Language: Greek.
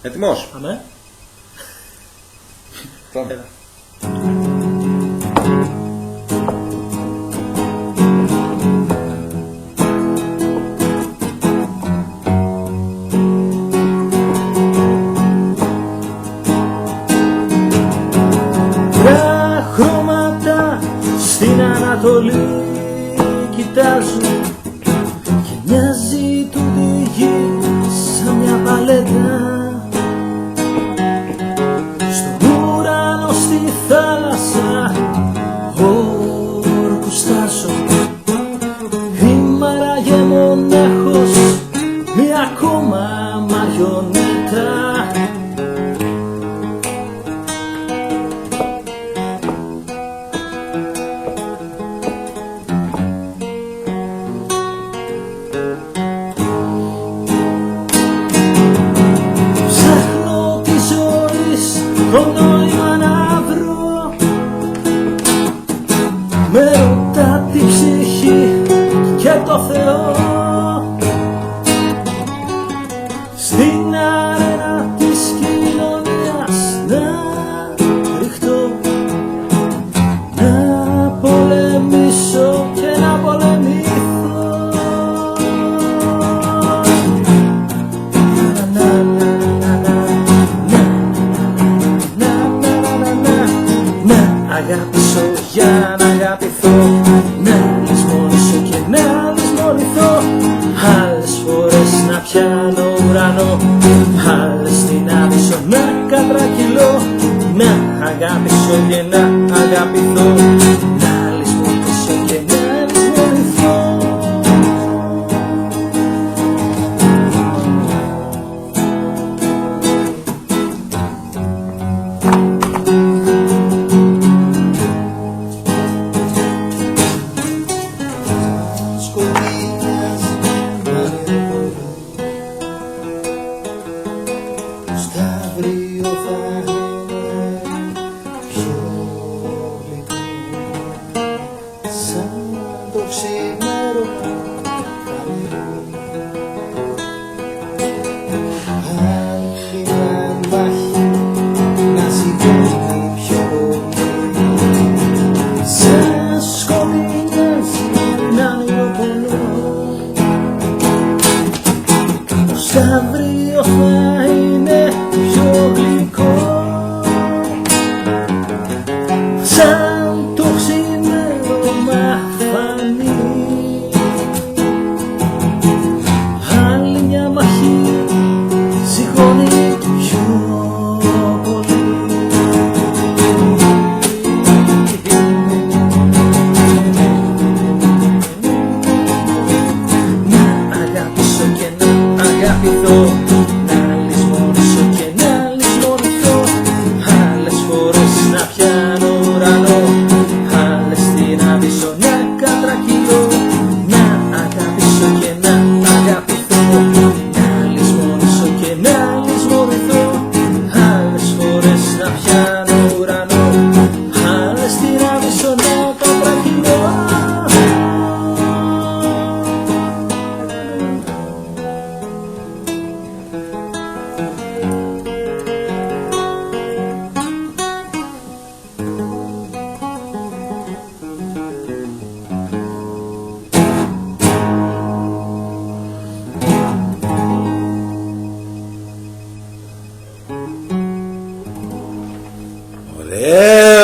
Έτοιμος? Αμέ. Τώρα. Τα χρώματα στην Ανατολή κοιτάζουν και μοιάζει τούτη γη σαν μια παλέτα. Στον ουρανό, στη θάλασσα όρκους στάζουν. Είμαι άραγε μονάχος, μια ακόμα μαριονέτα. Ψάχνω τη ζωής το νόημα να βρω. Με ρωτά τη ψυχή και το Θεό. Στην αρένα της κοινωνίας να κρυχτώ, να πολεμήσω και να πολεμηθώ. Να αγαπήσω για να αγαπηθώ, να λησμονήσω και να λησμονηθώ. Άλλες φορές να πιάνω ουρανό, άλλες στην άβυσσο να κατρακυλώ. Να αγαπήσω και να αγαπηθώ, να λησμονήσω και να λησμονηθώ. Σταύριο θα είναι πιο γλυκό, σαν το ξημέρωμα άλλη μια μάχη να σηκώνει πιο πολύ, σαν σκοτεινιάζει να νιωπολώ. Το σταύριο θα είναι πιο γλυκό, σαν το ξημέρωμα φανεί. Άλλη μια μαχή σηκώνει πιο πολύ. Να αγαπήσω και να αγαπηθώ, να λησμονήσω και να λησμονηθώ. Άλλες φορές να πιάνω ουρανό, άλλες στην άβυσσο να κατρακυλώ. Να αγαπήσω και να αγαπηθώ, να λησμονήσω και να λησμονηθώ. Άλλες φορές να πιάνω ουρανό, άλλες στην άβυσσο να κατρακυλώ. Ωραία.